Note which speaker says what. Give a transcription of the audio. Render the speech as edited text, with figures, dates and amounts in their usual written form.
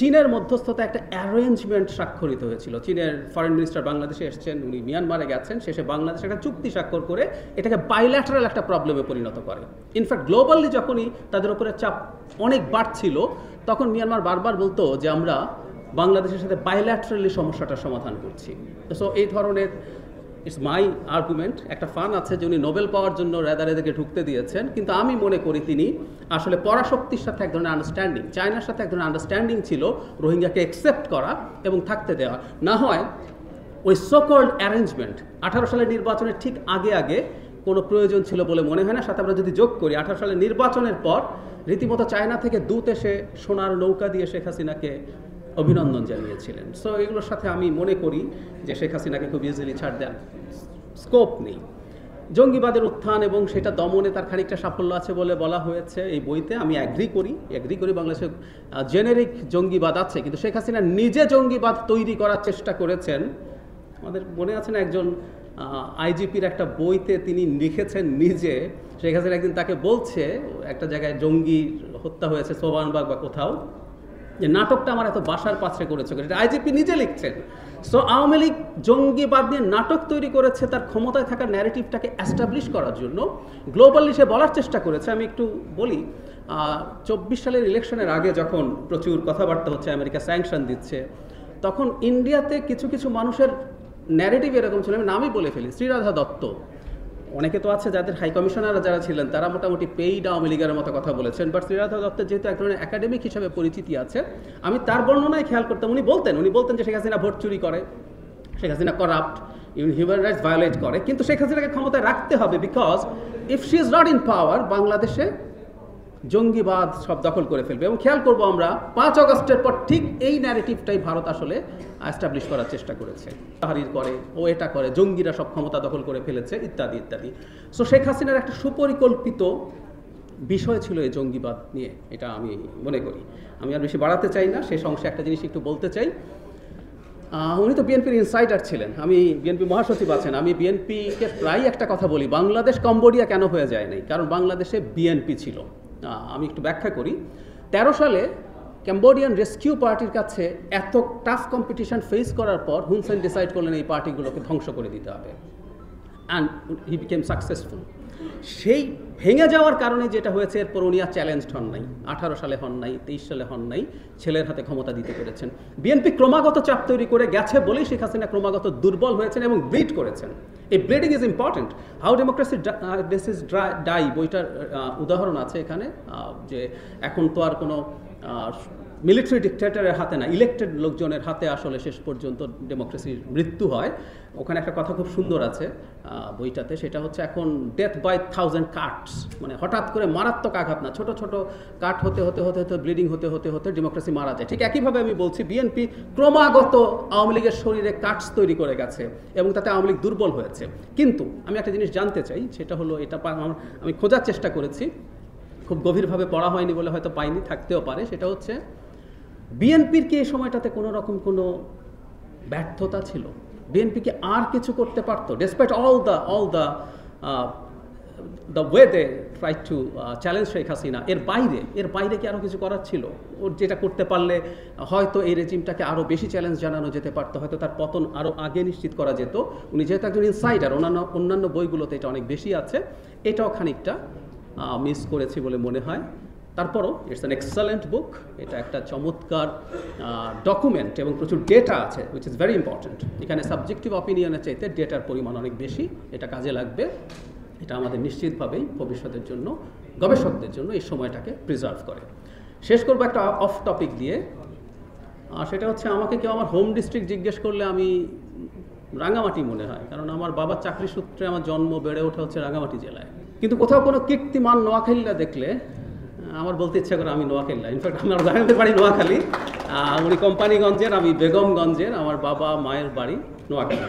Speaker 1: চীনের মধ্যস্থতা একটা অ্যারেঞ্জমেন্ট স্বাক্ষরিত হয়েছিল। চীনের ফরেন মিনিস্টার বাংলাদেশে এসেছেন, উনি মিয়ানমারে গেছেন, শেষে বাংলাদেশে একটা চুক্তি স্বাক্ষর করে এটাকে বাইল্যাটারাল একটা প্রবলেমে পরিণত করে। ইনফ্যাক্ট গ্লোবালি যখনই তাদের উপরে চাপ অনেক বাড়ছিল, তখন মিয়ানমার বারবার বলতো যে আমরা বাংলাদেশের সাথে বাইল্যাটারালি সমস্যাটার সমাধান করছি। সো এই ধরনের ইটস মাই আর্গুমেন্ট। একটা ফান আছে যে উনি নোবেল পাওয়ার জন্য রেদারেদেরকে ঢুকতে দিয়েছেন, কিন্তু আমি মনে করি তিনি আসলে পরাশক্তির সাথে এক ধরনের আন্ডারস্ট্যান্ডিং, চায়নার সাথে এক ধরনের আন্ডারস্ট্যান্ডিং ছিল রোহিঙ্গাকে অ্যাকসেপ্ট করা এবং থাকতে দেওয়া। না হয় ওই সোকল্ড অ্যারেঞ্জমেন্ট 18 সালের নির্বাচনের ঠিক আগে কোনো প্রয়োজন ছিল বলে মনে হয় না। সাথে আমরা যদি যোগ করি 18 সালের নির্বাচনের পর রীতিমতো চায়না থেকে দূত এসে সোনার নৌকা দিয়ে শেখ হাসিনাকে অভিনন্দন জানিয়েছিলেন। সো এগুলোর সাথে আমি মনে করি যে শেখ হাসিনাকে খুব ইজিলি ছাড় দেন স্কোপ নেই। জঙ্গিবাদের উত্থান এবং সেটা দমনে তার খানিকটা সাফল্য আছে বলে বলা হয়েছে এই বইতে। আমি অ্যাগ্রি করি বাংলাদেশে জেনেরিক জঙ্গিবাদ আছে, কিন্তু শেখ হাসিনা নিজে জঙ্গিবাদ তৈরি করার চেষ্টা করেছেন। আমাদের মনে আছে না, একজন আইজিপির একটা বইতে তিনি লিখেছেন নিজে, শেখ হাসিনা একদিন তাকে বলছে একটা জায়গায় জঙ্গি হত্যা হয়েছে সোবানবাগ বা কোথাও, যে নাটকটা আমার এত বাসার পাশে করেছে, এটা আইজিপি নিজে লিখছেন। সো আওয়ামী লীগ জঙ্গিবাদ নিয়ে নাটক তৈরি করেছে তার ক্ষমতায় থাকার ন্যারেটিভটাকে অ্যাস্টাবলিশ করার জন্য। গ্লোবালি সে বলার চেষ্টা করেছে। আমি একটু বলি, 24 সালের ইলেকশনের আগে যখন প্রচুর কথাবার্তা হচ্ছে, আমেরিকা স্যাংশন দিচ্ছে, তখন ইন্ডিয়াতে কিছু কিছু মানুষের ন্যারেটিভ এরকম ছিল, আমি নামই বলে ফেলি, শ্রীরাধা দত্ত, অনেকে তো আছে যাদের হাই কমিশনাররা যারা ছিলেন তারা মোটামুটি পেইড আওয়ামী লীগের মতো কথা বলেছেন, বাট শ্রীরাধা দত্তের যেহেতু এক ধরনের একাডেমিক হিসাবে পরিচিতি আছে, আমি তার বর্ণনায় খেয়াল করতাম। উনি বলতেন যে শেখ হাসিনা ভোট চুরি করে, Sheikh Hasina corrupt, human rights violate করে, কিন্তু শেখ হাসিনাকে ক্ষমতায় রাখতে হবে, because if she is not in power বাংলাদেশে জঙ্গিবাদ সব দখল করে ফেলবে। এবং খেয়াল করবো আমরা 5 আগস্টের পর ঠিক এই ন্যারেটিভটাই ভারত আসলে এস্টাবলিশ করার চেষ্টা করেছে, তাহারির করে, ও এটা করে, জঙ্গিরা সব ক্ষমতা দখল করে ফেলেছে ইত্যাদি ইত্যাদি। সো শেখ হাসিনার একটা সুপরিকল্পিত বিষয় ছিল এই জঙ্গিবাদ নিয়ে, এটা আমি মনে করি। আমি আর বেশি বাড়াতে চাই না, শেষ অংশে একটা জিনিস একটু বলতে চাই। উনি তো বিএনপির ইনসাইডার ছিলেন, আমি বিএনপি মহাসচিব আছেন, আমি বিএনপিকে প্রায় একটা কথা বলি, বাংলাদেশ কম্বোডিয়া কেন হয়ে যায় নাই, কারণ বাংলাদেশে বিএনপি ছিল। আমি একটু ব্যাখ্যা করি। 13 সালে ক্যাম্বোডিয়ান রেস্কিউ পার্টির কাছে এত টাফ কম্পিটিশন ফেস করার পর হুন সেন ডিসাইড করলেন এই পার্টিগুলোকে ধ্বংস করে দিতে হবে, অ্যান্ড হি বিকেম সাকসেসফুল। সেই ভেঙে যাওয়ার কারণে যেটা হয়েছে, এরপর উনি আর চ্যালেঞ্জড হন নাই, 18 সালে হন নাই, 23 সালে হন নাই, ছেলের হাতে ক্ষমতা দিতে পেরেছেন। বিএনপি ক্রমাগত চাপ তৈরি করে গেছে বলেই শেখ হাসিনা ক্রমাগত দুর্বল হয়েছেন এবং ব্লিড করেছেন। এই bleeding is important. How democracies die বইটার উদাহরণ আছে এখানে, যে এখন তো আর কোনো মিলিটারি ডিক্টেটরের হাতে না, ইলেক্টেড লোকজনের হাতে আসলে শেষ পর্যন্ত ডেমোক্রেসির মৃত্যু হয়। ওখানে একটা কথা খুব সুন্দর আছে বইটাতে, সেটা হচ্ছে এখন ডেথ বাই 1000 কাটস, মানে হঠাৎ করে মারাত্মক আঘাত না, ছোট ছোট কাট হতে হতে হতে হতে ব্লিডিং হতে হতে হতে ডেমোক্রেসি মারা যায়। ঠিক একইভাবে আমি বলছি বিএনপি ক্রমাগত আওয়ামী লীগের শরীরে কাটস তৈরি করে গেছে এবং তাতে আওয়ামী লীগ দুর্বল হয়েছে। কিন্তু আমি একটা জিনিস জানতে চাই, সেটা হলো, এটা আমি খোঁজার চেষ্টা করেছি, খুব গভীরভাবে পড়া হয়নি বলে হয়তো পাইনি, থাকতেও পারে। সেটা হচ্ছে বিএনপির কি এই সময়টাতে কোনো রকম কোনো ব্যর্থতা ছিল? বিএনপি কি আর কিছু করতে পারতো? Despite all the way they try to challenge Sheikh Hasina, এর বাইরে কি আরও কিছু করার ছিল? ওর যেটা করতে পারলে হয়তো এই রেজিমটাকে আরও বেশি চ্যালেঞ্জ জানানো যেতে পারতো, হয়তো তার পতন আরও আগে নিশ্চিত করা যেত। উনি যেহেতু একজন ইনসাইডার, অন্যান্য বইগুলোতে এটা অনেক বেশি আছে, এটাও খানিকটা মিস করেছি বলে মনে হয়। তারপরও ইটস অ্যান এক্সেলেন্ট বুক, এটা একটা চমৎকার ডকুমেন্ট এবং প্রচুর ডেটা আছে, উইচ ইজ ভেরি ইম্পর্ট্যান্ট। এখানে সাবজেক্টিভ অপিনিয়নের চাইতে ডেটার পরিমাণ অনেক বেশি, এটা কাজে লাগবে। এটা আমাদের নিশ্চিতভাবেই ভবিষ্যতের জন্য, গবেষকদের জন্য এই সময়টাকে প্রিজার্ভ করে। শেষ করবো একটা অফ টপিক দিয়ে, সেটা হচ্ছে আমাকে কেউ আমার হোম ডিস্ট্রিক্ট জিজ্ঞেস করলে আমি রাঙামাটি মনে হয়, কারণ আমার বাবার চাকরি সূত্রে আমার জন্ম, বেড়ে ওঠা হচ্ছে রাঙামাটি জেলায়। কিন্তু কোথাও কোনো কীর্তিমান নোয়াখালীরা দেখলে আমার বলতে ইচ্ছা করে আমি নোয়াখালী। ইনফ্যাক্ট আমার বাড়িতে বাড়ি নোয়াখালী, উনি কোম্পানিগঞ্জের, আমি বেগমগঞ্জের, আমার বাবা মায়ের বাড়ি নোয়াখালী।